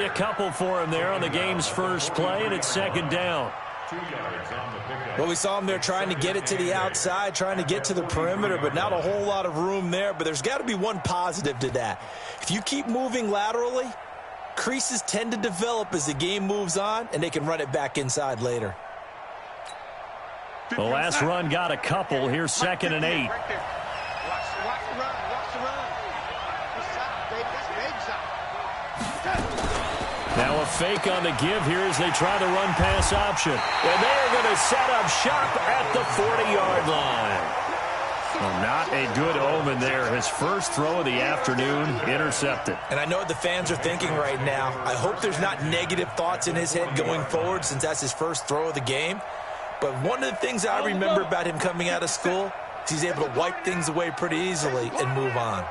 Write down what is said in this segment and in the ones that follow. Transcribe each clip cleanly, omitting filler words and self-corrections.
A couple for him there on the game's first play, and it's second down. Well, we saw him there trying to get it to the outside, trying to get to the perimeter, but not a whole lot of room there. But there's got to be one positive to that. If you keep moving laterally, creases tend to develop as the game moves on, and they can run it back inside later. The last run got a couple. Here's 2nd and 8. Now a fake on the give here as they try the run-pass option. And they are going to set up shop at the 40-yard line. Well, not a good omen there. His first throw of the afternoon intercepted. And I know what the fans are thinking right now. I hope there's not negative thoughts in his head going forward since that's his first throw of the game. But one of the things I remember about him coming out of school is he's able to wipe things away pretty easily and move on.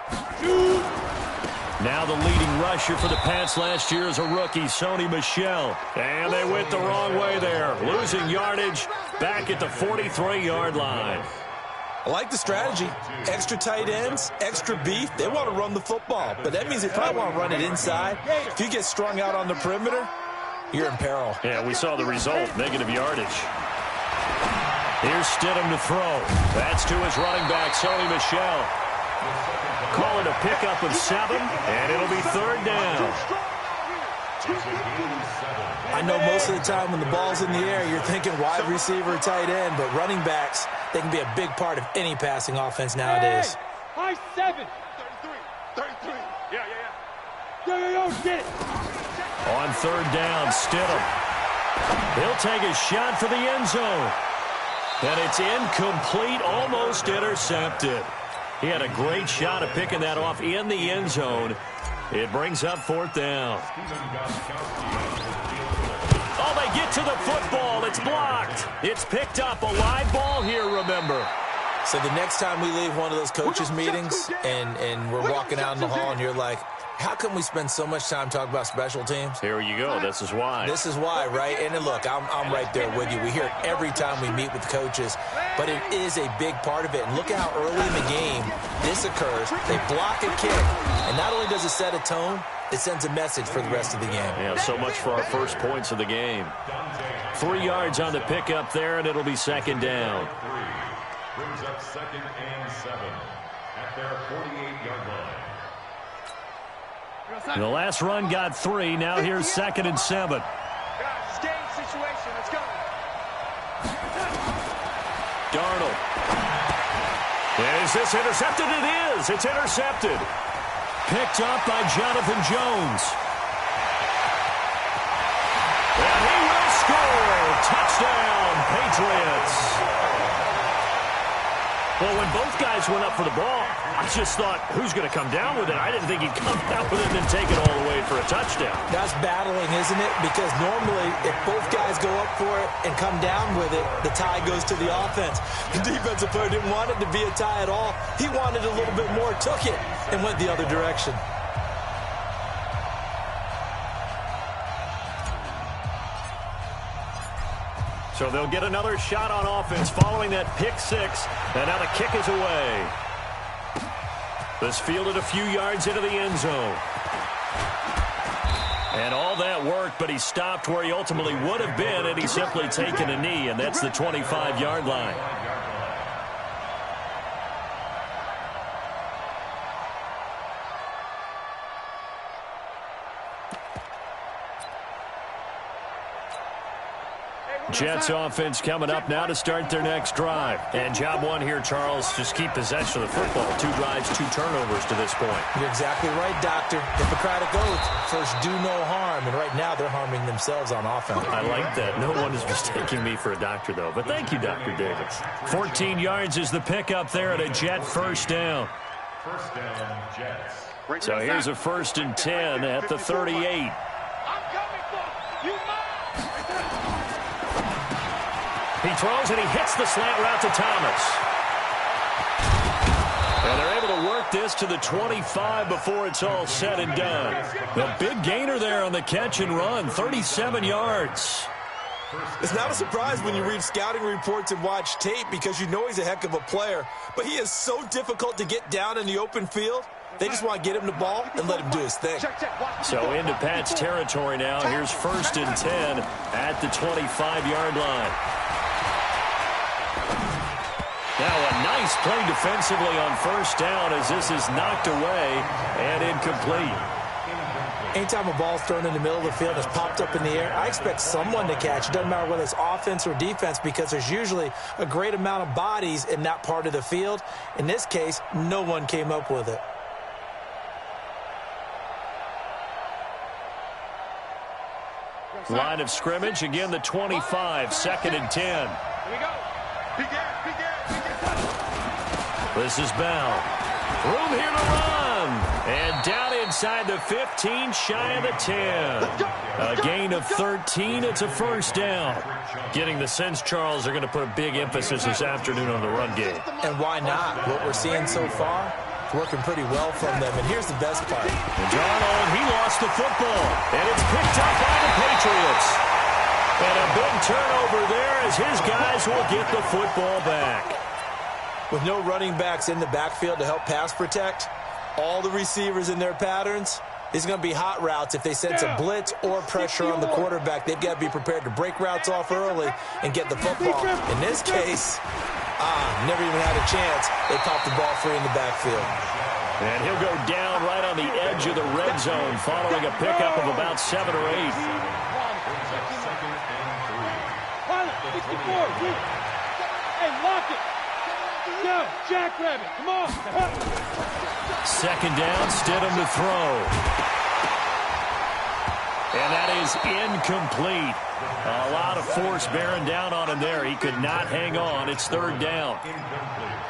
Now the leading rusher for the Pats last year is a rookie, Sony Michel. And they went the wrong way there. Losing yardage back at the 43-yard line. I like the strategy. Extra tight ends, extra beef. They want to run the football. But that means they probably want to run it inside. If you get strung out on the perimeter, you're in peril. Yeah, we saw the result, negative yardage. Here's Stidham to throw. That's to his running back, Sony Michel. Call it a pickup of 7, and it'll be 3rd down. I know most of the time when the ball's in the air, you're thinking wide receiver, tight end, but running backs, they can be a big part of any passing offense nowadays. High 7. 33. Yeah. Yo, get it. On 3rd down, Stidham. He'll take a shot for the end zone. And it's incomplete, almost intercepted. He had a great shot at picking that off in the end zone. It brings up 4th down. Oh, they get to the football. It's blocked. It's picked up. A live ball here, remember. So the next time we leave one of those coaches' meetings and we're walking out in the hall and you're like, how come we spend so much time talking about special teams? Here you go. This is why. This is why, right? And look, I'm right there with you. We hear it every time we meet with coaches, but it is a big part of it. And look at how early in the game this occurs. They block a kick, and not only does it set a tone, it sends a message for the rest of the game. Yeah, so much for our first points of the game. 3 yards on the pickup there, and it'll be 2nd down. Brings up 2nd and 7 at their 48-yard line. The last run got 3. Now here's 2nd and 7. Guys, it's game situation. Let's go. Darnold. Is this intercepted? It is. It's intercepted. Picked up by Jonathan Jones. And he will score. Touchdown, Patriots. Well, when both guys went up for the ball, I just thought, who's going to come down with it? I didn't think he'd come down with it and then take it all the way for a touchdown. That's battling, isn't it? Because normally, if both guys go up for it and come down with it, the tie goes to the offense. The defensive player didn't want it to be a tie at all. He wanted a little bit more, took it, and went the other direction. So they'll get another shot on offense following that pick 6. And now the kick is away. This fielded a few yards into the end zone. And all that worked, but he stopped where he ultimately would have been, and he's simply taken a knee, and that's the 25-yard line. Jets offense coming up now to start their next drive. And job one here, Charles, just keep possession of the football. 2 drives, 2 turnovers to this point. You're exactly right, Doctor. Hippocratic oath, first do no harm. And right now they're harming themselves on offense. I like that. No one is mistaking me for a doctor, though. But thank you, Dr. Davis. 14 yards is the pickup there at a Jet first down. First down, Jets. So here's a 1st and 10 at the 38. He throws and he hits the slant route to Thomas. And they're able to work this to the 25 before it's all said and done. The big gainer there on the catch and run, 37 yards. It's not a surprise when you read scouting reports and watch tape because you know he's a heck of a player, but he is so difficult to get down in the open field. They just want to get him the ball and let him do his thing. So into Pat's territory now. Here's 1st and 10 at the 25-yard line. Now a nice play defensively on 1st down as this is knocked away and incomplete. Anytime a ball's thrown in the middle of the field, it's popped up in the air, I expect someone to catch. It doesn't matter whether it's offense or defense because there's usually a great amount of bodies in that part of the field. In this case, no one came up with it. Line of scrimmage, again the 25, 2nd and 10. Here we go. This is Bell. Room here to run. And down inside the 15, shy of the 10. A gain of 13. It's a 1st down. Getting the sense, Charles, they're going to put a big emphasis this afternoon on the run game. And why not? What we're seeing so far, working pretty well from them. And here's the best part. Darnold, he lost the football. And it's picked up by the Patriots. And a big turnover there as his guys will get the football back. With no running backs in the backfield to help pass protect, all the receivers in their patterns, it's going to be hot routes. If they sense a blitz or pressure on the quarterback, they've got to be prepared to break routes off early and get the football. In this case, never even had a chance. They popped the ball free in the backfield. And he'll go down right on the edge of the red zone following a pickup of about 7 or 8. Hey, lock it. Go, jackrabbit, come on. 2nd down, Stidham to throw. And that is incomplete. A lot of force bearing down on him there. He could not hang on. It's 3rd down.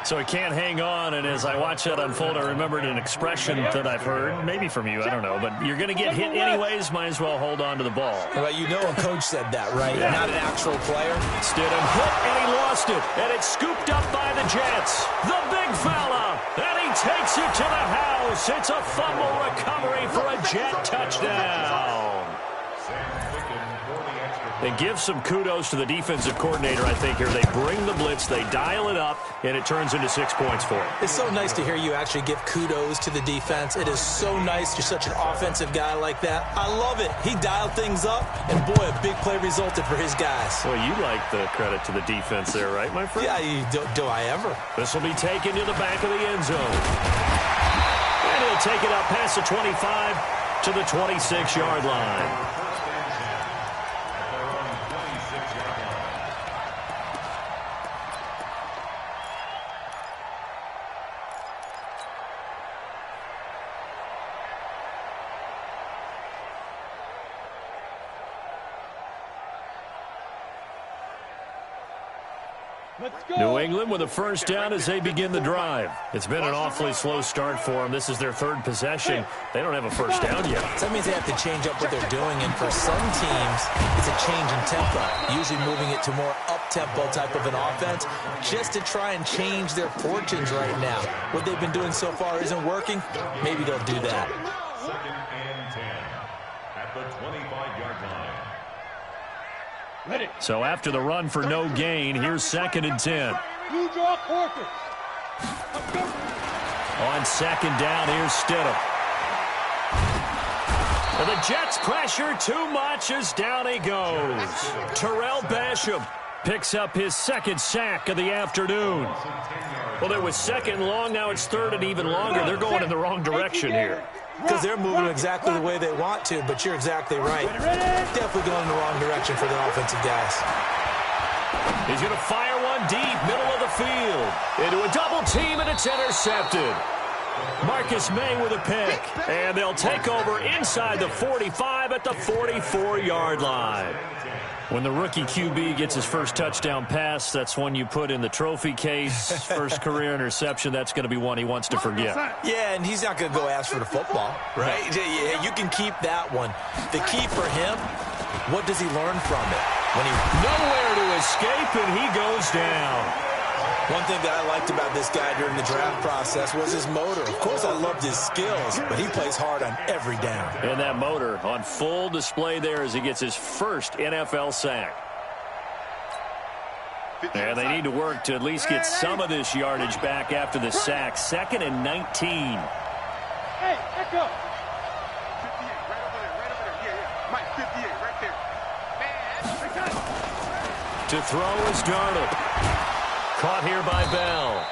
So he can't hang on, and as I watch that unfold, I remembered an expression that I've heard, maybe from you, I don't know, but you're going to get hit anyways, might as well hold on to the ball. Well, you know a coach said that, right? Yeah. Not an actual player. Stidham hit, and he lost it, and it's scooped up by the Jets. The big fella, and he takes it to the house. It's a fumble recovery for a Jet touchdown. And give some kudos to the defensive coordinator, I think, here. They bring the blitz, they dial it up, and it turns into 6 points for him. It's so nice to hear you actually give kudos to the defense. It is so nice. You're such an offensive guy like that. I love it. He dialed things up, and boy, a big play resulted for his guys. Well, you like the credit to the defense there, right, my friend? Yeah, do I ever? This will be taken to the back of the end zone. And he'll take it up past the 25 to the 26-yard line. New England with a 1st down as they begin the drive. It's been an awfully slow start for them. This is their 3rd possession. They don't have a 1st down yet. So that means they have to change up what they're doing, and for some teams, it's a change in tempo, usually moving it to more up-tempo type of an offense just to try and change their fortunes right now. What they've been doing so far isn't working. Maybe they'll do that. 2nd and 10 at the 25-yard line. So after the run for no gain, here's 2nd and 10. You draw quarter. On 2nd down, here's Stidham. And the Jets pressure too much as down he goes. Terrell Basham picks up his 2nd sack of the afternoon. Well, it was 2nd long, now it's 3rd and even longer. They're going in the wrong direction here. Because they're moving exactly the way they want to, but you're exactly right. Definitely going in the wrong direction for the offensive guys. He's going to fire one deep, middle of the field. Into a double team, and it's intercepted. Marcus May with a pick. And they'll take over inside the 45 at the 44-yard line. When the rookie QB gets his first touchdown pass, that's one you put in the trophy case. First career interception, that's going to be one he wants to forget. Yeah, and he's not going to go ask for the football, right? Yeah, you can keep that one. The key for him, what does he learn from it? When he nowhere to escape, and he goes down. One thing that I liked about this guy during the draft process was his motor. Of course, I loved his skills, but he plays hard on every down. And that motor on full display there as he gets his first NFL sack. And they need to work to at least get some of this yardage back after the sack. 2nd and 19. Hey, echo. 58, right over there. Yeah. Mike, 58, right there. Man, To throw is Darnold. Caught here by Bell.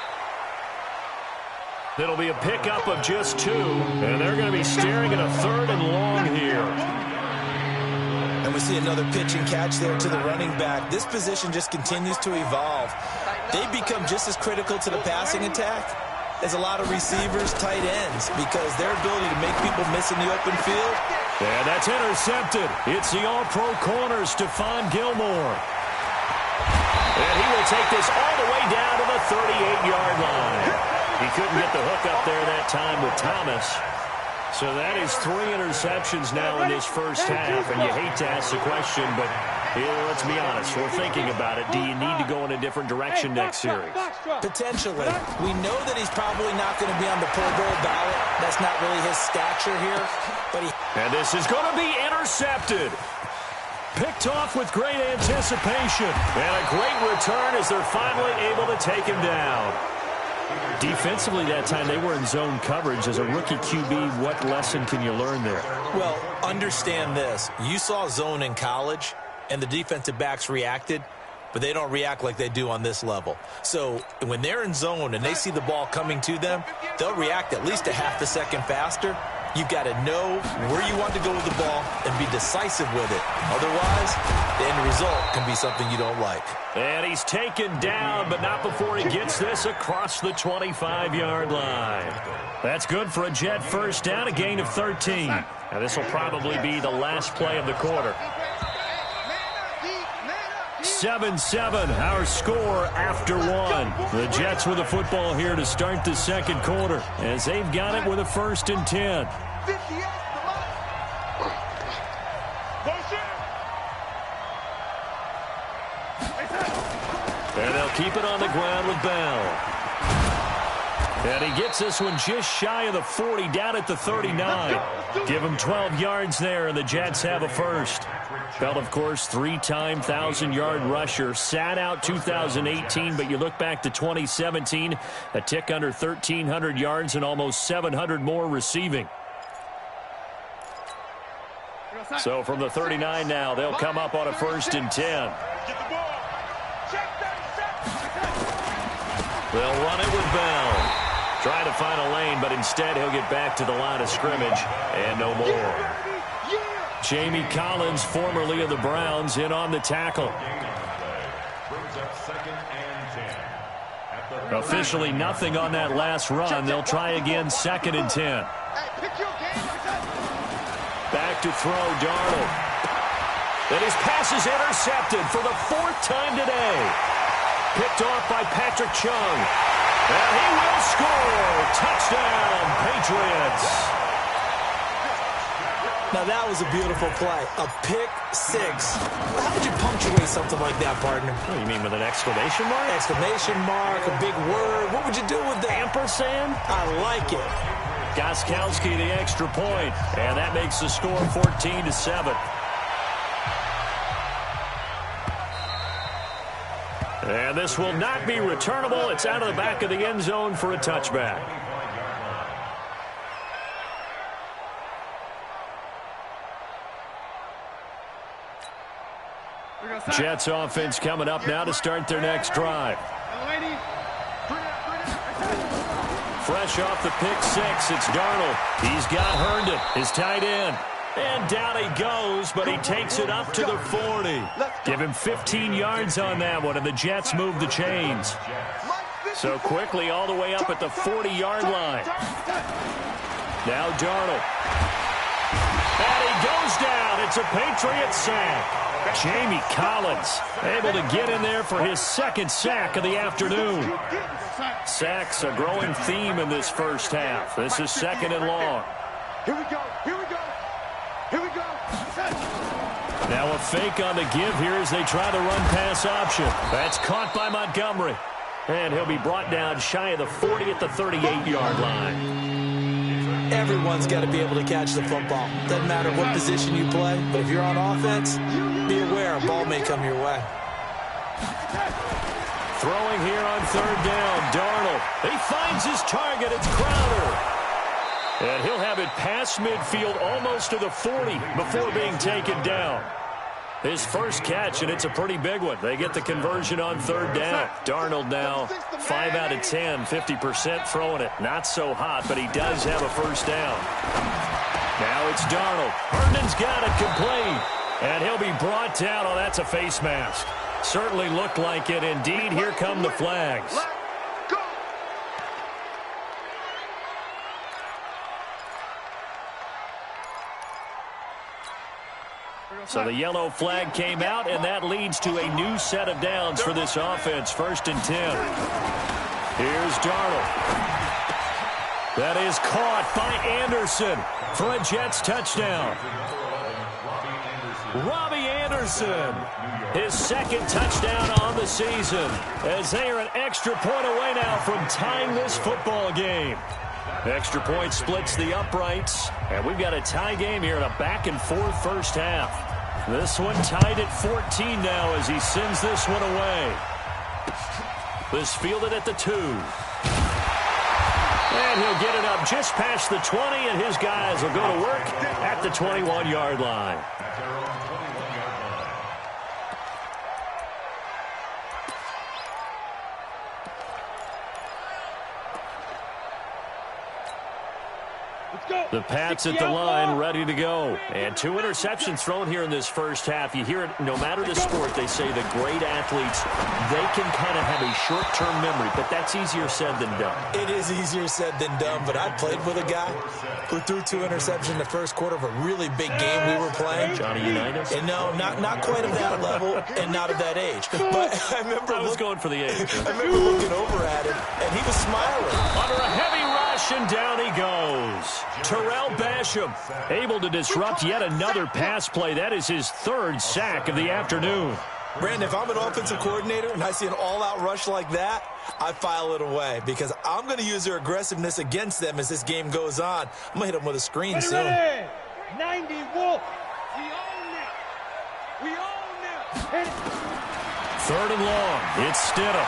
It'll be a pickup of just 2, and they're going to be staring at a 3rd and long here. And we see another pitch and catch there to the running back. This position just continues to evolve. They become just as critical to the passing attack as a lot of receivers, tight ends, because their ability to make people miss in the open field. And that's intercepted. It's the all-pro corner, Stephon Gilmore. And he will take this all the way down to the 38-yard line. He couldn't get the hook up there that time with Thomas. So that is 3 interceptions now in this first half. And you hate to ask the question, but let's be honest. We're thinking about it. Do you need to go in a different direction next series? Potentially. We know that he's probably not going to be on the Pro Bowl ballot. That's not really his stature here. And this is going to be intercepted. Picked off with great anticipation. And a great return as they're finally able to take him down. Defensively that time, they were in zone coverage. As a rookie QB, what lesson can you learn there? Well, understand this. You saw zone in college, and the defensive backs reacted, but they don't react like they do on this level. So when they're in zone and they see the ball coming to them, they'll react at least a half a second faster. You've got to know where you want to go with the ball and be decisive with it. Otherwise, the end result can be something you don't like. And he's taken down, but not before he gets this across the 25-yard line. That's good for a Jet first down, a gain of 13. Now this will probably be the last play of the quarter. 7-7, our score after 1. The Jets with the football here to start the second quarter as they've got it with a 1st and 10. And they'll keep it on the ground with Bell. And he gets this one just shy of the 40, down at the 39. Give him 12 yards there, and the Jets have a 1st. Bell, of course, 3-time 1,000-yard rusher. Sat out 2018, but you look back to 2017, a tick under 1,300 yards and almost 700 more receiving. So from the 39 now, they'll come up on a 1st and 10. They'll run it with Bell. Trying to find a lane, but instead he'll get back to the line of scrimmage and no more. Jamie Collins, formerly of the Browns, in on the tackle. Officially nothing on that last run. They'll try again, 2nd and 10. Back to throw, Darnold. And his pass is intercepted for the 4th time today. Picked off by Patrick Chung. And he will score. Touchdown, Patriots. Now that was a beautiful play. A pick 6. How would you punctuate something like that, partner? What do you mean, with an exclamation mark? Exclamation mark, a big word. What would you do with that? Ampersand? I like it. Gostkowski the extra point. And that makes the score 14-7. And this will not be returnable. It's out of the back of the end zone for a touchback. Jets offense coming up now to start their next drive. Fresh off the pick 6, it's Darnold. He's got Herndon, his tight end. And down he goes, but he takes it up to the 40. Give him 15 yards on that one, and the Jets move the chains. So quickly all the way up at the 40-yard line. Now Darnold. And he goes down. It's a Patriots sack. Jamie Collins able to get in there for his 2nd sack of the afternoon. Sacks a growing theme in this first half. This is 2nd and long. Here we go. Here we go. Here we go. Now a fake on the give here as they try the run-pass option. That's caught by Montgomery. And he'll be brought down shy of the 40 at the 38-yard line. Everyone's got to be able to catch the football. Doesn't matter what position you play, but if you're on offense, be aware a ball may come your way. Throwing here on third down, Darnold. He finds his target. It's Crowder. And he'll have it past midfield almost to the 40 before being taken down. His first catch, and it's a pretty big one. They get the conversion on third down. Darnold now 5 out of 10, 50% throwing it. Not so hot, but he does have a first down. Now it's Darnold. Herndon's got it complete. And he'll be brought down. Oh, that's a face mask. Certainly looked like it. Indeed, here come the flags. So the yellow flag came out, and that leads to a new set of downs for this offense. 1st and 10. Here's Darnold. That is caught by Anderson for a Jets touchdown. Robbie Anderson, his 2nd touchdown on the season, as they are an extra point away now from tying this football game. Extra point splits the uprights, and we've got a tie game here in a back-and-forth first half. This one tied at 14 now as he sends this one away. This fielded at the 2. And he'll get it up just past the 20, and his guys will go to work at the 21-yard line. The Pats at the line, ready to go. And 2 interceptions thrown here in this first half. You hear it, no matter the sport, they say the great athletes, they can kind of have a short-term memory, but that's easier said than done. It is easier said than done, but I played with a guy who threw 2 interceptions in the first quarter of a really big game we were playing. Johnny Unitas? And no, not quite of that level and not of that age. But I remember I was going for the age. I remember looking over at him, and he was smiling. Under a heavy rush, and down he goes. Terrell Basham able to disrupt yet another pass play. That is his 3rd sack of the afternoon. Brandon, if I'm an offensive coordinator and I see an all-out rush like that, I file it away because I'm going to use their aggressiveness against them as this game goes on. I'm going to hit them with a screen soon. Ready. 90 Wolf. We own it. We own it. 3rd and long. It's Stidham.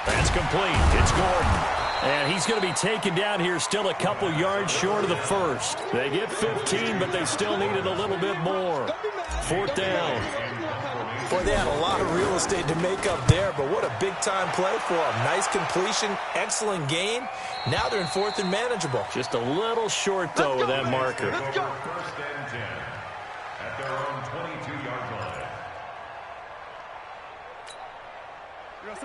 That's complete. It's Gordon. And he's going to be taken down here still a couple yards short of the 1st. They get 15, but they still needed a little bit more. 4th down. Boy, they had a lot of real estate to make up there, but what a big-time play for them. Nice completion, excellent gain. Now they're in 4th and manageable. Just a little short, though, with that marker. 1st and 10 at their own 22-yard line.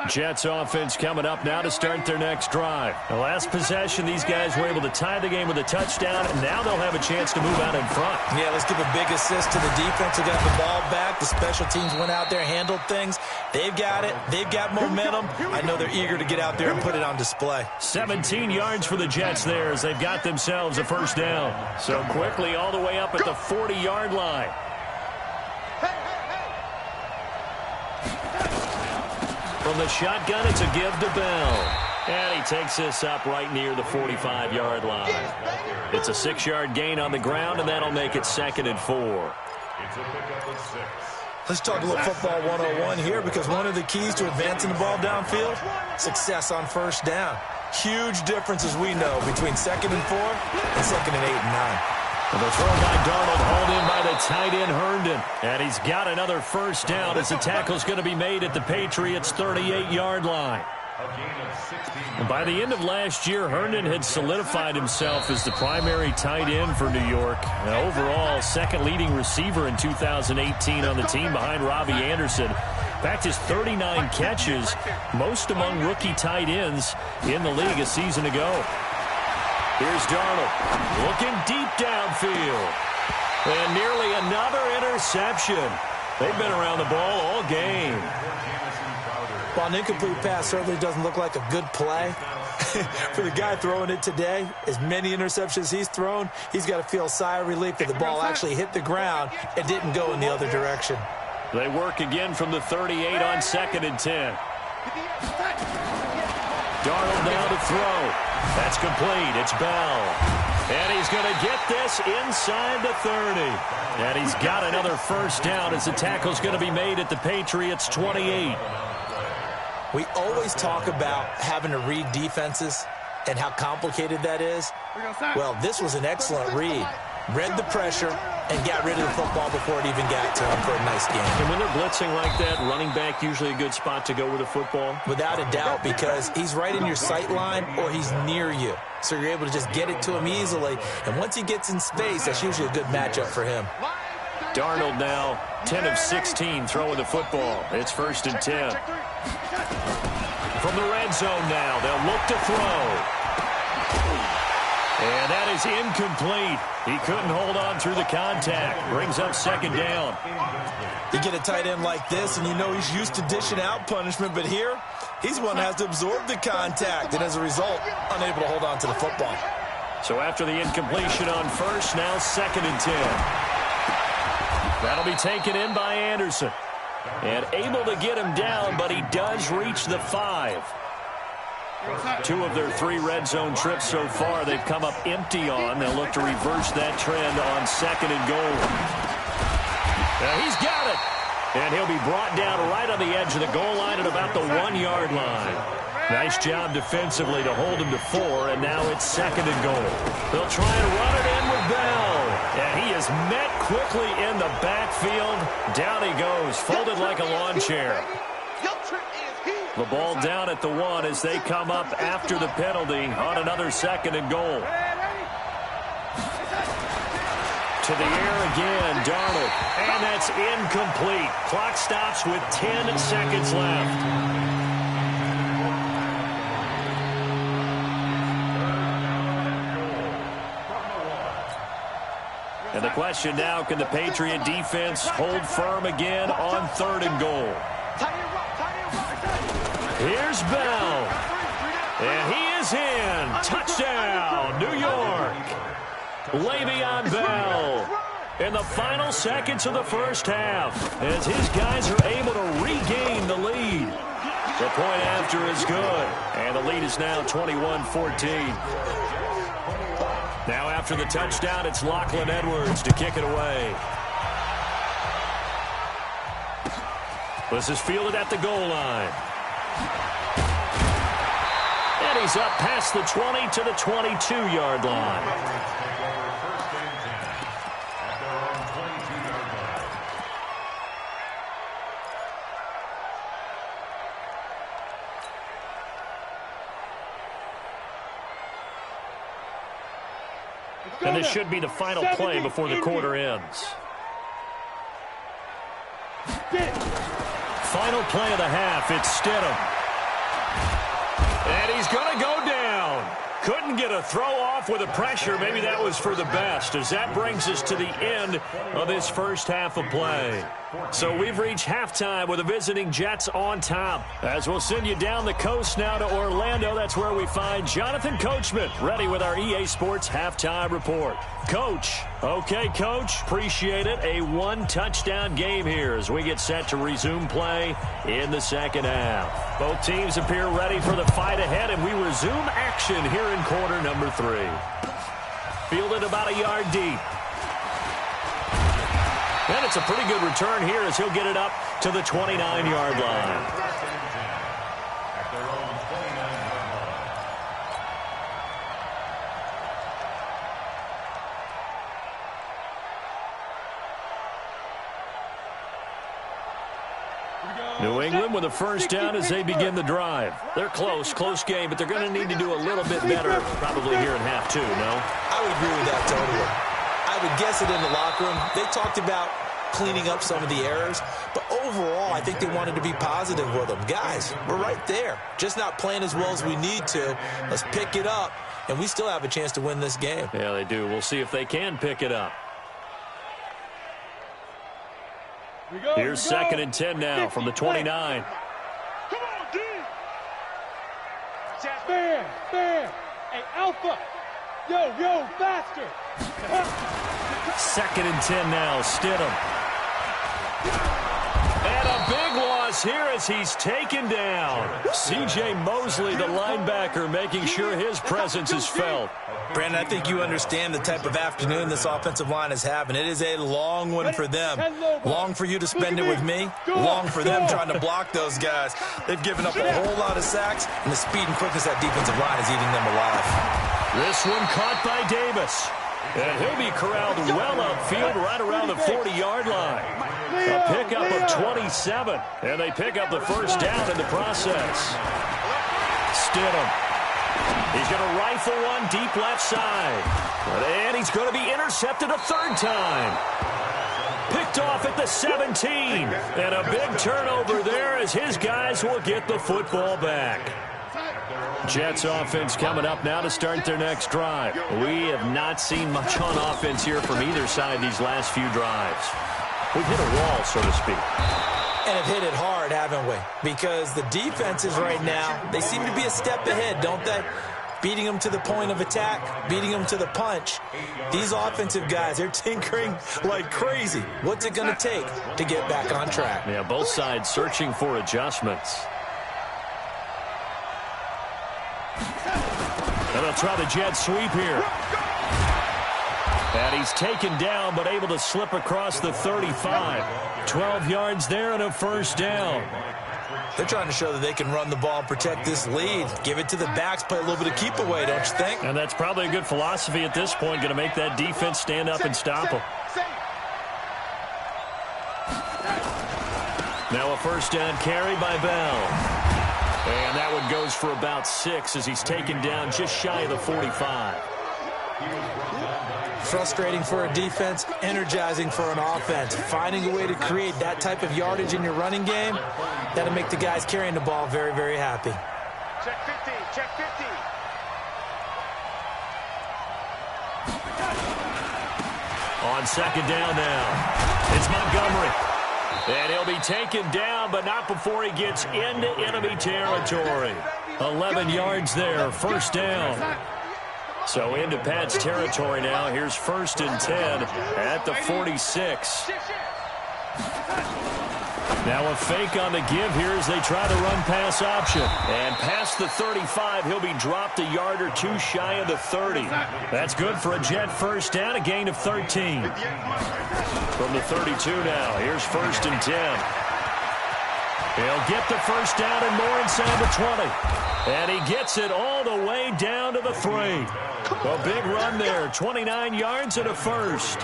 Jets offense coming up now to start their next drive. The last possession, these guys were able to tie the game with a touchdown, and now they'll have a chance to move out in front. Yeah, let's give a big assist to the defense who got the ball back. The special teams went out there, handled things. They've got it. They've got momentum. I know they're eager to get out there and put it on display. 17 yards for the Jets there as they've got themselves a first down. So quickly all the way up at the 40-yard line. From the shotgun, it's a give to Bell. And he takes this up right near the 45-yard line. It's a 6-yard gain on the ground, and that'll make it 2nd and 4. It's a pickup of 6. Let's talk a little football 101 here because one of the keys to advancing the ball downfield, success on first down. Huge difference, as we know, between 2nd and 4 and 2nd and 8 and 9. The throw by Darnold, hauled in by the tight end Herndon. And he's got another first down as the tackle's going to be made at the Patriots' 38-yard line. And by the end of last year, Herndon had solidified himself as the primary tight end for New York. And overall, 2nd leading receiver in 2018 on the team behind Robbie Anderson. In fact, his 39 catches, most among rookie tight ends in the league a season ago. Here's Darnold looking deep downfield. And nearly another interception. They've been around the ball all game. While an incomplete pass certainly doesn't look like a good play, for the guy throwing it today, as many interceptions he's thrown, he's got to feel a sigh of relief that the ball actually hit the ground and didn't go in the other direction. They work again from the 38 on 2nd and 10. Darnold now to throw. That's complete. It's Bell. And he's going to get this inside the 30. And he's got another first down as the tackle's going to be made at the Patriots' 28. We always talk about having to read defenses and how complicated that is. Well, this was an excellent read. Read the pressure and got rid of the football before it even got to him for a nice game. And when they're blitzing like that, running back usually a good spot to go with the football? Without a doubt, because he's right in your sight line or he's near you. So you're able to just get it to him easily. And once he gets in space, that's usually a good matchup for him. Darnold now 10 of 16 throwing the football. It's 1st and 10. From the red zone now, they'll look to throw. And that is incomplete. He couldn't hold on through the contact. Brings up 2nd down. You get a tight end like this, and you know he's used to dishing out punishment, but here, he's one that has to absorb the contact, and as a result, unable to hold on to the football. So after the incompletion on 1st, now 2nd and 10. That'll be taken in by Anderson. And able to get him down, but he does reach the 5. 2 of their 3 red zone trips so far they've come up empty on. They'll look to reverse that trend on 2nd and goal. Now he's got it. And he'll be brought down right on the edge of the goal line at about the 1-yard line. Nice job defensively to hold him to 4, and now it's 2nd and goal. They'll try and run it in with Bell. And he is met quickly in the backfield. Down he goes, folded like a lawn chair. The ball down at the 1 as they come up after the penalty on another 2nd and goal. To the air again, Darnold. And that's incomplete. Clock stops with 10 seconds left. And the question now, can the Patriot defense hold firm again on 3rd and goal? Here's Bell. And he is in. Touchdown, New York. Le'Veon Bell in the final seconds of the first half as his guys are able to regain the lead. The point after is good. And the lead is now 21-14. Now after the touchdown, it's Lachlan Edwards to kick it away. This is fielded at the goal line. And he's up past the 20 to the 22-yard line. And this should be the final play before the quarter ends. Final play of the half. It's Stidham. And he's going to go down. Couldn't get a throw off with the pressure. Maybe that was for the best, as that brings us to the end of this first half of play. So we've reached halftime with the visiting Jets on top. As we'll send you down the coast now to Orlando, that's where we find Jonathan Coachman, ready with our EA Sports halftime report. Coach. Okay, Coach. Appreciate it. A 1-touchdown game here as we get set to resume play in the second half. Both teams appear ready for the fight ahead, and we resume action here in quarter number 3. Fielded about a yard deep. And it's a pretty good return here as he'll get it up to the 29-yard line. New England with a first down as they begin the drive. They're close game, but they're going to need to do a little bit better probably here in half 2, no? I would agree with that totally. I would guess it in the locker room. They talked about cleaning up some of the errors, but overall, I think they wanted to be positive with them. Guys, we're right there. Just not playing as well as we need to. Let's pick it up, and we still have a chance to win this game. Yeah, they do. We'll see if they can pick it up. Here's 2nd and 10 now from the 29. Come on, D. Fair. Hey, Alpha. Yo, faster. 2nd and 10 now. Stidham. And a big loss miss here as he's taken down. C.J. Mosley, the linebacker, making sure his presence is felt. Brandon, I think you understand the type of afternoon this offensive line is having. It is a long one for them. Long for you to spend it with me. Long for them trying to block those guys. They've given up a whole lot of sacks, and the speed and quickness that defensive line is eating them alive. This one caught by Davis. And he'll be corralled well upfield right around the 40-yard line. A pickup of 27. And they pick up the first down in the process. Stidham. He's going to rifle one deep left side. And he's going to be intercepted a third time. Picked off at the 17. And a big turnover there as his guys will get the football back. Jets offense coming up now to start their next drive. We have not seen much on offense here from either side these last few drives. We've hit a wall, so to speak. And have hit it hard, haven't we? Because the defenses right now, they seem to be a step ahead, don't they? Beating them to the point of attack, beating them to the punch. These offensive guys, they're tinkering like crazy. What's it going to take to get back on track? Yeah, both sides searching for adjustments. And they'll try the jet sweep here. And he's taken down, but able to slip across the 35. 12 yards there and a first down. They're trying to show that they can run the ball and protect this lead. Give it to the backs, play a little bit of keep away, don't you think? And that's probably a good philosophy at this point, going to make that defense stand up and stop them. Now a first down carry by Bell. And that one goes for about 6 as he's taken down just shy of the 45. Frustrating for a defense, energizing for an offense. Finding a way to create that type of yardage in your running game, that'll make the guys carrying the ball very, very happy. Check 15, check 15. On second down now, it's Montgomery. And he'll be taken down, but not before he gets into enemy territory. 11 yards there, first down. So into Pat's territory now. Here's 1st and 10 at the 46. Now a fake on the give here as they try to run pass option. And past the 35, he'll be dropped a yard or two shy of the 30. That's good for a Jet first down, a gain of 13. From the 32 now, here's 1st and 10. He'll get the first down and more inside the 20. And he gets it all the way down to the 3. A big run there, 29 yards and a first.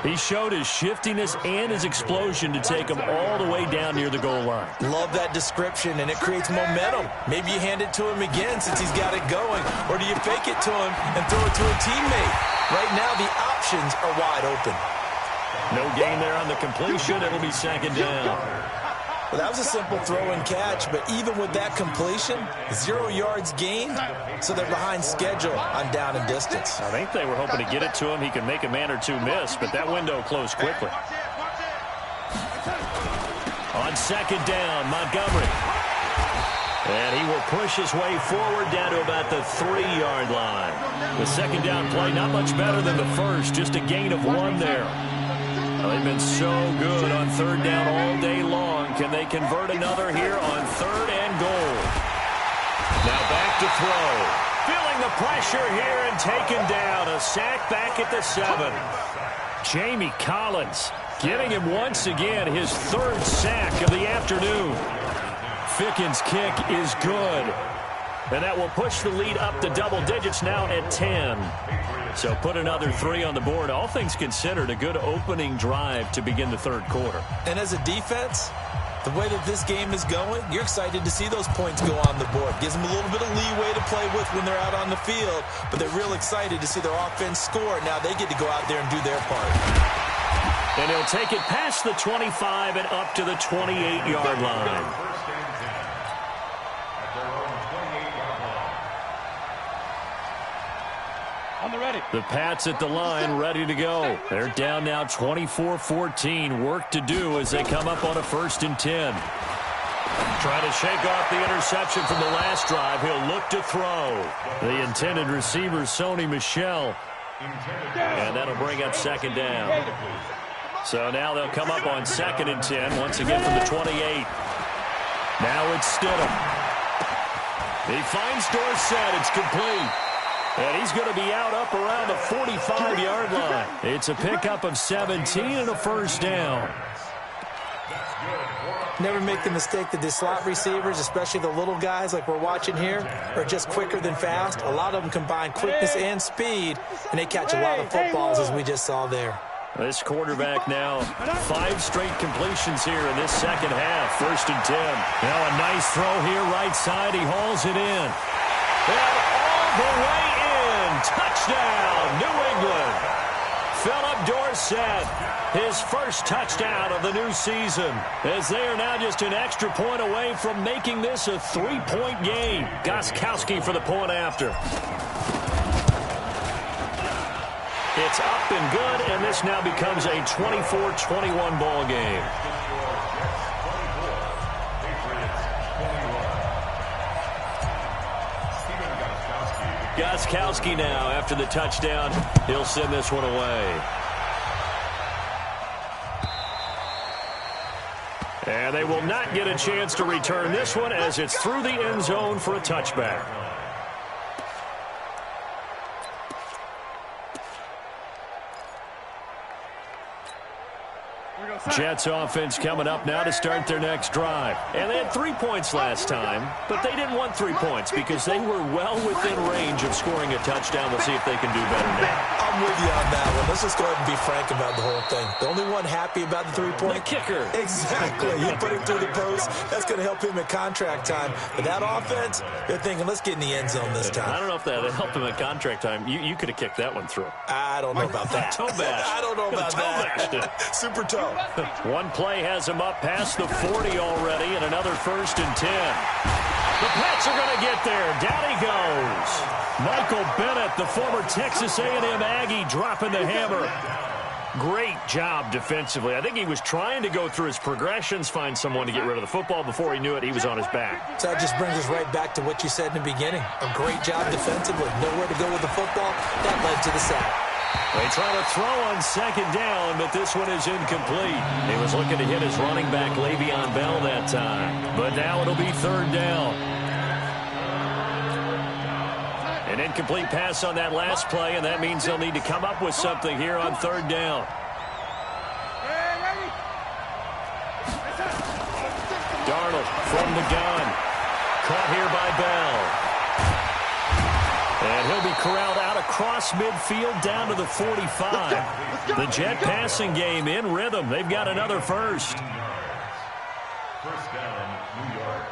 He showed his shiftiness and his explosion to take him all the way down near the goal line. Love that description, and it creates momentum. Maybe you hand it to him again since he's got it going, or do you fake it to him and throw it to a teammate? Right now, the options are wide open. No gain there on the completion. It'll be second down. Well, that was a simple throw and catch, but even with that completion, 0 yards gained, so they're behind schedule on down and distance. I think they were hoping to get it to him. He could make a man or two miss, but that window closed quickly. On second down, Montgomery. And he will push his way forward down to about the 3-yard line. The second down play, not much better than the first, just a gain of 1 there. Well, they've been so good on third down all day long. Can they convert another here on 3rd and goal? Now back to throw. Feeling the pressure here and taken down. A sack back at the 7. Jamie Collins getting him once again his 3rd sack of the afternoon. Ficken's kick is good. And that will push the lead up to double digits now at 10. So put another 3 on the board. All things considered, a good opening drive to begin the 3rd quarter. And as a defense, the way that this game is going, you're excited to see those points go on the board. Gives them a little bit of leeway to play with when they're out on the field, but they're real excited to see their offense score. Now they get to go out there and do their part. And he'll take it past the 25 and up to the 28-yard line. The Pats at the line, ready to go. They're down now 24-14. Work to do as they come up on a 1st and 10. Trying to shake off the interception from the last drive. He'll look to throw. The intended receiver, Sony Michel. And that'll bring up second down. So now they'll come up on 2nd and 10, once again from the 28. Now it's Stidham. He finds Dorsett. It's complete. And he's going to be out up around the 45-yard line. It's a pickup of 17 and a first down. Never make the mistake that the slot receivers, especially the little guys like we're watching here, are just quicker than fast. A lot of them combine quickness and speed, and they catch a lot of footballs, as we just saw there. This quarterback now, 5 straight completions here in this second half. 1st and 10. Now a nice throw here, right side. He hauls it in. And all the way in. Touchdown, New England. Philip Dorsett, his first touchdown of the new season, as they are now just an extra point away from making this a 3-point game. Gostkowski for the point after. It's up and good, and this now becomes a 24-21 ball game. Gostkowski now, after the touchdown, he'll send this one away. And they will not get a chance to return this one as it's through the end zone for a touchback. Jets offense coming up now to start their next drive. And they had 3 points last time, but they didn't want 3 points because they were well within range of scoring a touchdown. We'll see if they can do better now. I'm with you on that one. Let's just go ahead and be frank about the whole thing. The only one happy about the 3-point? The kicker. Exactly. You put him through the post. That's going to help him at contract time. But that offense, they're thinking, let's get in the end zone this time. I don't know if that helped him at contract time. You could have kicked that one through. I don't know about that. Toe bash. I don't know about that. Super toe. One play has him up past the 40 already, and another 1st and 10. The Pats are going to get there. Down he goes. Michael Bennett, the former Texas A&M Aggie, dropping the hammer. Great job defensively. I think he was trying to go through his progressions, find someone to get rid of the football. Before he knew it, he was on his back. So that just brings us right back to what you said in the beginning. A great job defensively. Nowhere to go with the football. That led to the sack. They try to throw on 2nd down, but this one is incomplete. He was looking to hit his running back, Le'Veon Bell, that time. But now it'll be 3rd down. An incomplete pass on that last play, and that means they'll need to come up with something here on 3rd down. Darnold from the gun. Caught here by Bell. And he'll be corralled out across midfield down to the 45. The Jet passing game in rhythm. They've got another first. 1st down, New York.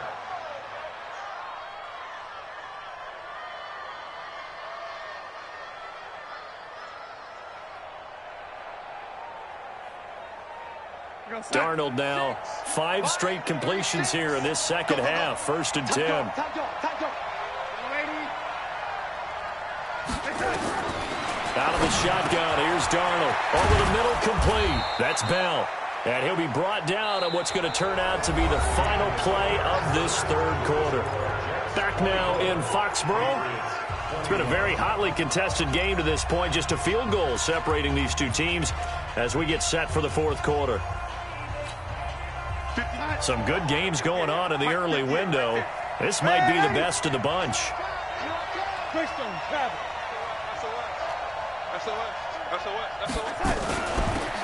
Darnold now, 5 straight completions here in this second half. 1st and 10. Out of the shotgun, here's Darnold. Over the middle, complete. That's Bell. And he'll be brought down on what's going to turn out to be the final play of this 3rd quarter. Back now in Foxborough. It's been a very hotly contested game to this point. Just a field goal separating these two teams as we get set for the 4th quarter. Some good games going on in the early window. This might be the best of the bunch.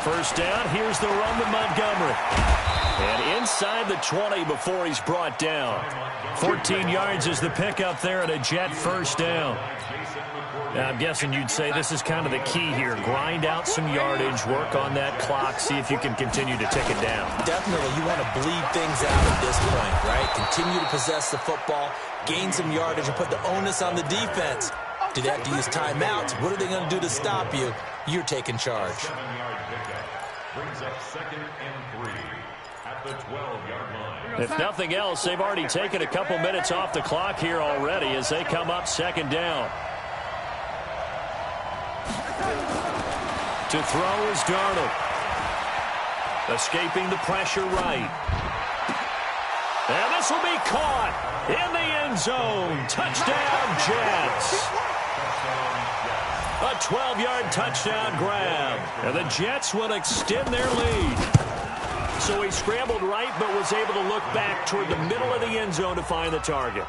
First down, here's the run to Montgomery. And inside the 20 before he's brought down. 14 yards is the pickup there and a Jet 1st down. Now, I'm guessing you'd say this is kind of the key here. Grind out some yardage, work on that clock, see if you can continue to tick it down. Definitely, you want to bleed things out at this point, right? Continue to possess the football, gain some yardage, and put the onus on the defense. Do they have to use timeouts? What are they going to do to stop you? You're taking charge. 7-yard pickup brings up 2nd and 3 at the 12-yard line. If nothing else, they've already taken a couple minutes off the clock here already as they come up 2nd down. To throw is Darnold. Escaping the pressure right. And this will be caught in the end zone. Touchdown, Jets. A 12-yard touchdown grab. And the Jets will extend their lead. So he scrambled right, but was able to look back toward the middle of the end zone to find the target.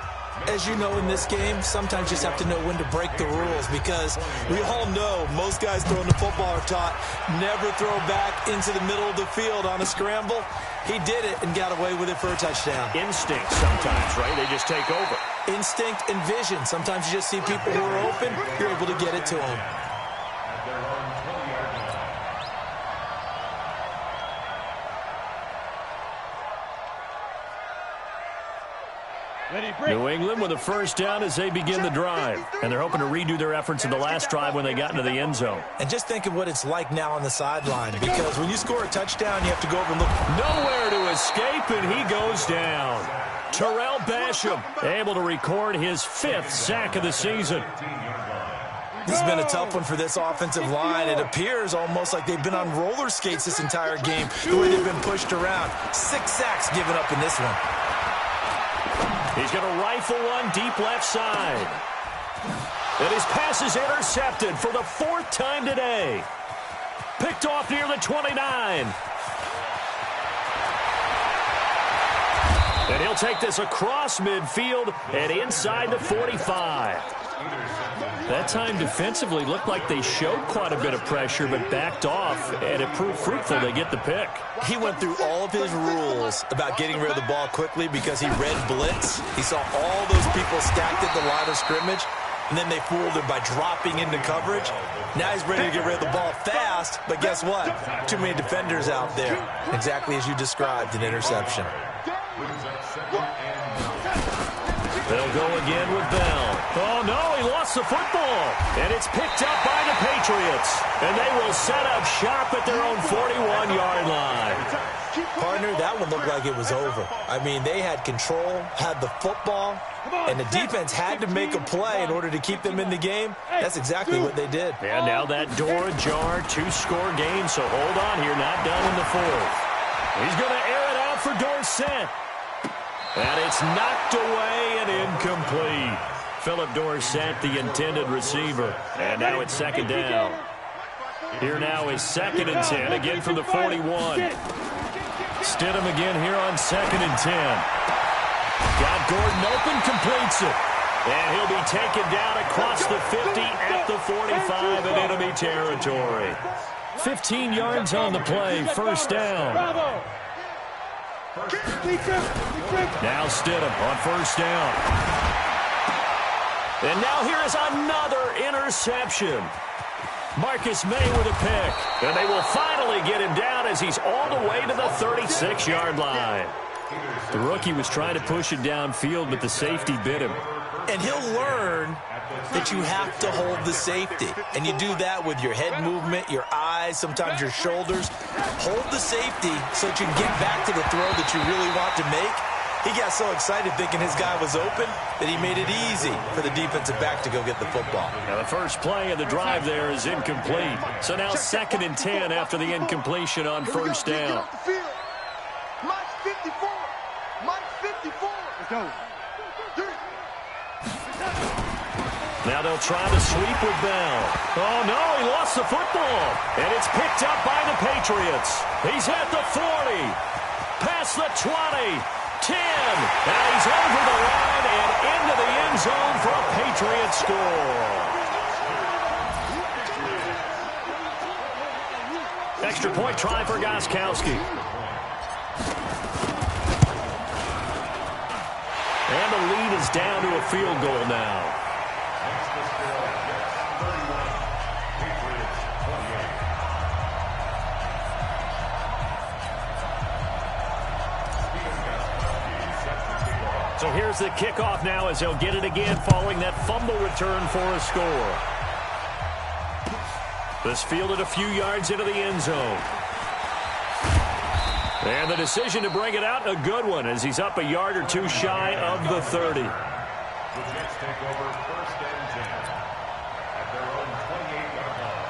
As you know, in this game, sometimes you just have to know when to break the rules, because we all know most guys throwing the football are taught never throw back into the middle of the field on a scramble. He did it and got away with it for a touchdown. Instinct sometimes, right? They just take over. Instinct and vision. Sometimes you just see people who are open, you're able to get it to them. New England with a first down as they begin the drive. And they're hoping to redo their efforts in the last drive when they got into the end zone. And just think of what it's like now on the sideline, because when you score a touchdown, you have to go over and look. Nowhere to escape, and he goes down. Terrell Basham able to record his 5th sack of the season. This has been a tough one for this offensive line. It appears almost like they've been on roller skates this entire game, the way they've been pushed around. 6 sacks given up in this one. He's going to rifle one deep left side. And his pass is intercepted for the 4th time today. Picked off near the 29. And he'll take this across midfield and inside the 45. That time defensively looked like they showed quite a bit of pressure but backed off, and it proved fruitful. They get the pick. He went through all of his rules about getting rid of the ball quickly because he read blitz. He saw all those people stacked at the line of scrimmage, and then they fooled him by dropping into coverage. Now he's ready to get rid of the ball fast, but guess what? Too many defenders out there. Exactly as you described, an interception. They'll go again with Bell. Oh, no, he lost the football. And it's picked up by the Patriots. And they will set up shop at their own 41-yard line. Partner, that one looked like it was over. I mean, they had control, had the football, and the defense had to make a play in order to keep them in the game. That's exactly what they did. And now that door ajar, 2-score game, so hold on here, not done in the 4th. He's going to air it out for Dorsett. And it's knocked away and incomplete. Philip Dorsett, the intended receiver. And now it's 2nd down. Here now is 2nd and 10, again from the 41. Stidham again here on 2nd and 10. Got Gordon open, completes it. And he'll be taken down across the 50 at the 45 in enemy territory. 15 yards on the play, 1st down. Now Stidham on 1st down. And now here is another interception. Marcus May with a pick. And they will finally get him down as he's all the way to the 36-yard line. The rookie was trying to push it downfield, but the safety bit him. And he'll learn that you have to hold the safety. And you do that with your head movement, your eyes, sometimes your shoulders. Hold the safety so that you can get back to the throw that you really want to make. He got so excited thinking his guy was open that he made it easy for the defensive back to go get the football. Now the first play of the drive there is incomplete. So now 2nd and 10 after the incompletion on 1st down. Mike's 54. Mike's 54. Let's go. Now they'll try to sweep with Bell. Oh, no, he lost the football. And it's picked up by the Patriots. He's at the 40. Past the 20. 10. Now he's over the line and into the end zone for a Patriot score. Extra point try for Gostkowski. And the lead is down to a field goal now. So here's the kickoff now as he'll get it again following that fumble return for a score. This fielded a few yards into the end zone. And the decision to bring it out, a good one, as he's up a yard or two shy of the 30. The Jets take over 1st and 10 at their own 28-yard line.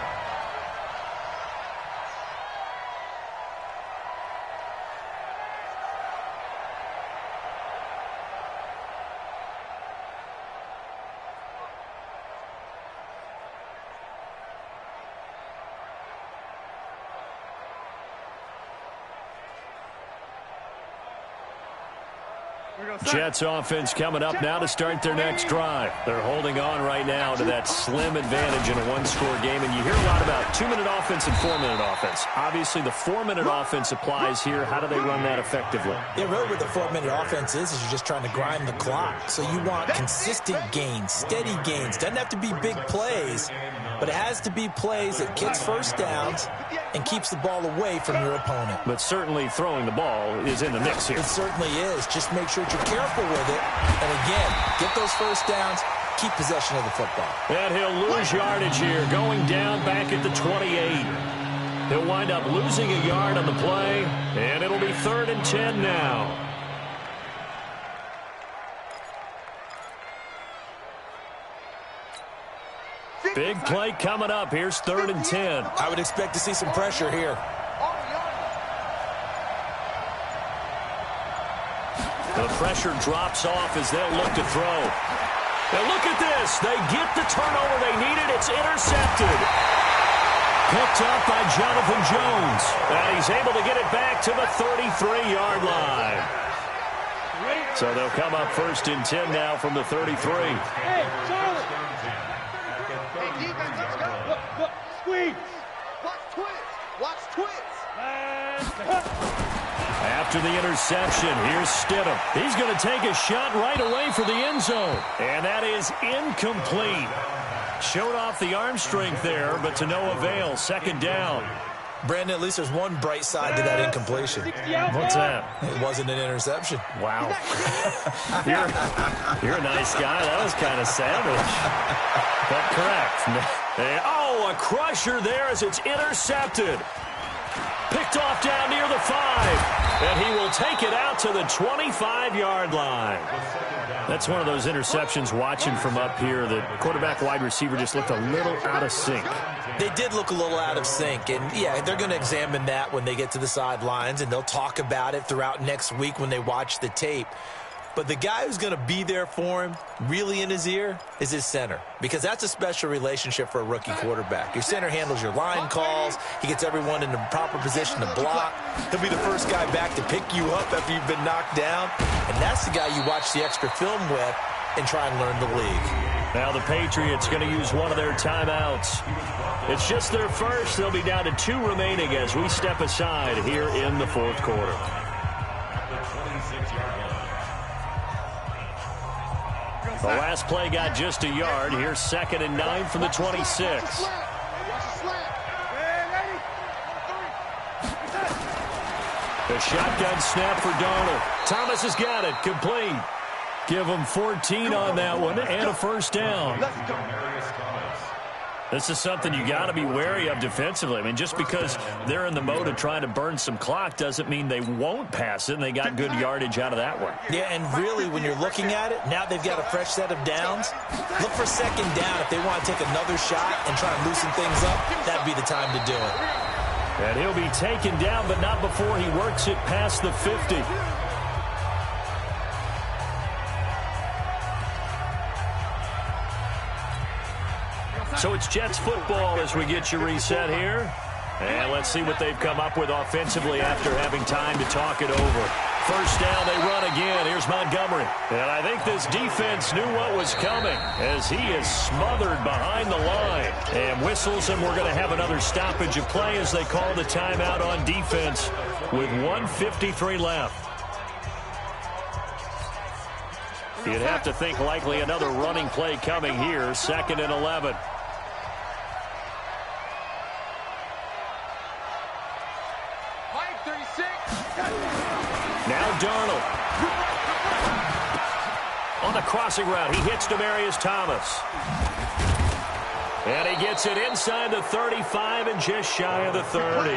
Jets offense coming up now to start their next drive. They're holding on right now to that slim advantage in a one-score game. And you hear a lot about 2-minute offense and 4-minute offense. Obviously, the 4-minute offense applies here. How do they run that effectively? Yeah, really what the 4-minute offense is you're just trying to grind the clock. So you want consistent gains, steady gains. Doesn't have to be big plays, but it has to be plays that gets first downs and keeps the ball away from your opponent. But certainly throwing the ball is in the mix here. It certainly is. Just make sure you're careful with it. And again, get those first downs, keep possession of the football. And he'll lose yardage here, going down back at the 28. He'll wind up losing a yard on the play, and it'll be 3rd and 10 now. Big play coming up. Here's 3rd and 10. I would expect to see some pressure here. The pressure drops off as they'll look to throw. Now look at this. They get the turnover they needed. It's intercepted. Picked up by Jonathan Jones. And he's able to get it back to the 33-yard line. So they'll come up 1st and 10 now from the 33. Hey, Charlie. Hey, defense, let's go. Look, squeeze. Watch twits. Watch twits. After the interception, here's Stidham. He's going to take a shot right away for the end zone. And that is incomplete. Showed off the arm strength there, but to no avail. 2nd down. Brandon, at least there's one bright side to that incompletion. What's that? It wasn't an interception. Wow. You're a nice guy. That was kind of savage. But correct. Oh, a crusher there as it's intercepted. Picked off down near the 5. And he will take it out to the 25-yard line. That's one of those interceptions watching from up here. The quarterback wide receiver just looked a little out of sync. They did look a little out of sync. And, yeah, they're going to examine that when they get to the sidelines. And they'll talk about it throughout next week when they watch the tape. But the guy who's going to be there for him, really in his ear, is his center. Because that's a special relationship for a rookie quarterback. Your center handles your line calls. He gets everyone in the proper position to block. He'll be the first guy back to pick you up after you've been knocked down. And that's the guy you watch the extra film with and try and learn the league. Now the Patriots going to use one of their timeouts. It's just their first. They'll be down to 2 remaining as we step aside here in the 4th quarter. The last play got just a yard. Here's 2nd and 9 from the 26. The shotgun snap for Darnold. Thomas has got it. Complete. Give him 14 on that one and a 1st down. This is something you got to be wary of defensively. I mean, just because they're in the mode of trying to burn some clock doesn't mean they won't pass it, and they got good yardage out of that one. Yeah, and really, when you're looking at it, now they've got a fresh set of downs. Look for 2nd down. If they want to take another shot and try and loosen things up, that'd be the time to do it. And he'll be taken down, but not before he works it past the 50. So it's Jets football as we get you reset here. And let's see what they've come up with offensively after having time to talk it over. 1st down, they run again. Here's Montgomery. And I think this defense knew what was coming as he is smothered behind the line. And whistles, and we're going to have another stoppage of play as they call the timeout on defense with 1:53 left. You'd have to think likely another running play coming here. 2nd and 11. Now Darnold. On the crossing route, he hits Demaryius Thomas. And he gets it inside the 35 and just shy of the 30.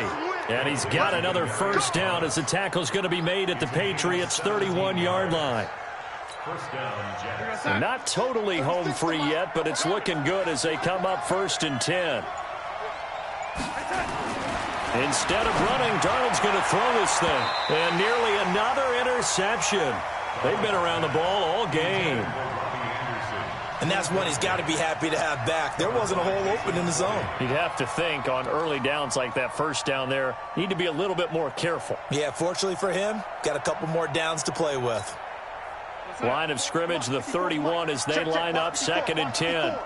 And he's got another 1st down as the tackle's going to be made at the Patriots' 31-yard line. Not totally home free yet, but it's looking good as they come up 1st and 10. Instead of running, Darnold's going to throw this thing. And nearly another interception. They've been around the ball all game. And that's one he's got to be happy to have back. There wasn't a hole open in the zone. You'd have to think on early downs like that 1st down there, need to be a little bit more careful. Yeah, fortunately for him, got a couple more downs to play with. Line of scrimmage, the 31 as they line up 2nd and 10.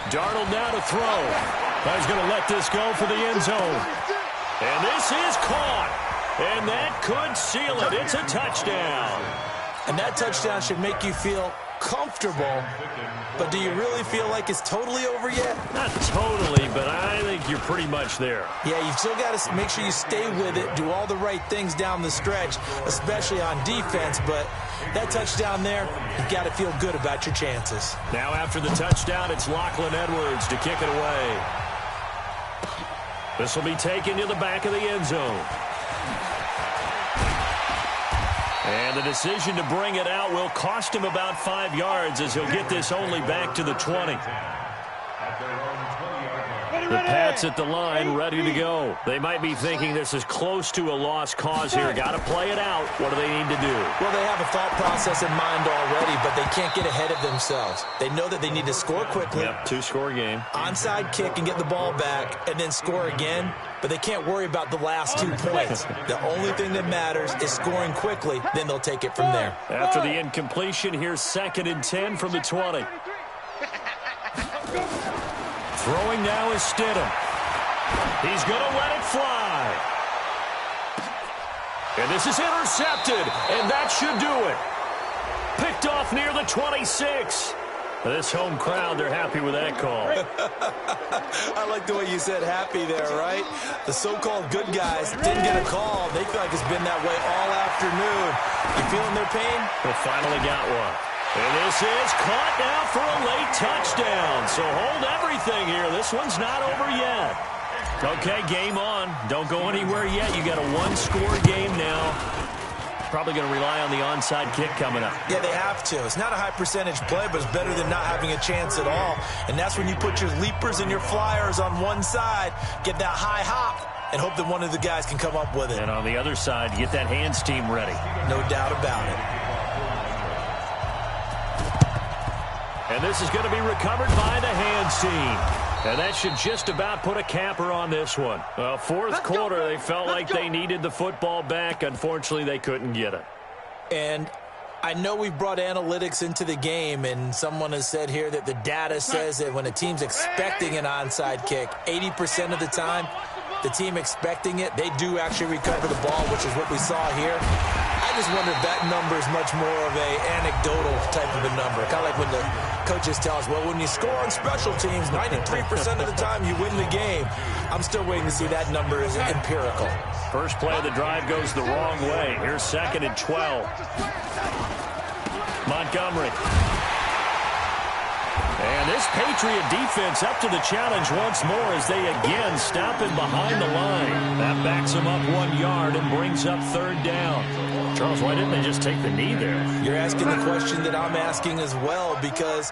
Darnold now to throw. He's going to let this go for the end zone. And this is caught. And that could seal it. It's a touchdown. And that touchdown should make you feel comfortable. But do you really feel like it's totally over yet? Not totally, but I think you're pretty much there. Yeah, you've still got to make sure you stay with it, do all the right things down the stretch, especially on defense. But that touchdown there, you've got to feel good about your chances. Now after the touchdown, it's Lachlan Edwards to kick it away. This will be taken to the back of the end zone. And the decision to bring it out will cost him about 5 yards as he'll get this only back to the 20. The Pats at the line, ready to go. They might be thinking this is close to a lost cause here. Got to play it out. What do they need to do? Well, they have a thought process in mind already, but they can't get ahead of themselves. They know that they need to score quickly. Yep, 2-score game. Onside kick and get the ball back and then score again. But they can't worry about the last 2 points. The only thing that matters is scoring quickly. Then they'll take it from there. After the incompletion, here's 2nd and 10 from the 20. Throwing now is Stidham. He's going to let it fly. And this is intercepted, and that should do it. Picked off near the 26. This home crowd, they're happy with that call. I like the way you said happy there, right? The so-called good guys didn't get a call. They feel like it's been that way all afternoon. You feeling their pain? They finally got one. And this is caught now for a late touchdown. So hold everything here. This one's not over yet. Okay, game on. Don't go anywhere yet. You got a 1-score game now. Probably going to rely on the onside kick coming up. Yeah, they have to. It's not a high percentage play, but it's better than not having a chance at all. And that's when you put your leapers and your flyers on one side, get that high hop, and hope that one of the guys can come up with it. And on the other side, get that hands team ready. No doubt about it. And this is going to be recovered by the hands team. And that should just about put a capper on this one. Well, fourth quarter, they felt like they needed the football back. Unfortunately, they couldn't get it. And I know we brought analytics into the game, and someone has said here that the data says that when a team's expecting an onside kick, 80% of the time, the team expecting it, they do actually recover the ball, which is what we saw here. I just wonder if that number is much more of a anecdotal type of a number. Kind of like when the coaches tell us, well, when you score on special teams, 93% of the time you win the game. I'm still waiting to see that number is empirical. First play of the drive goes the wrong way. Here's 2nd and 12. Montgomery. And this Patriot defense up to the challenge once more as they again stop him behind the line. That backs him up 1 yard and brings up 3rd down. Charles, why didn't they just take the knee there? You're asking the question that I'm asking as well, because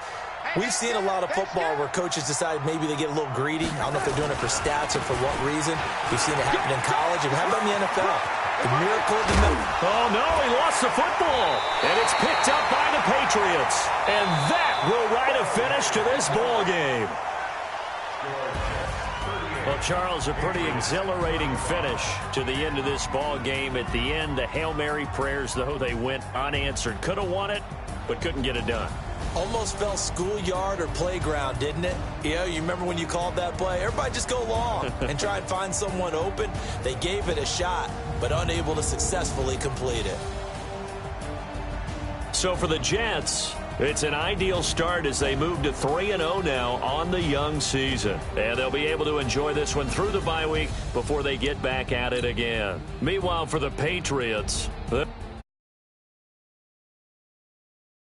we've seen a lot of football where coaches decide maybe they get a little greedy. I don't know if they're doing it for stats or for what reason. We've seen it happen in college. And how about in the NFL? The miracle of the middle. Oh, no, he lost the football. And it's picked up by the Patriots. And that will write a finish to this ball game. Well, Charles, a pretty exhilarating finish to the end of this ball game. At the end, the Hail Mary prayers, though, they went unanswered. Could have won it, but couldn't get it done. Almost felt schoolyard or playground, didn't it? Yeah, you remember when you called that play? Everybody just go long and try and find someone open. They gave it a shot, but unable to successfully complete it. So for the Jets, it's an ideal start as they move to 3-0 now on the young season. And they'll be able to enjoy this one through the bye week before they get back at it again. Meanwhile, for the Patriots,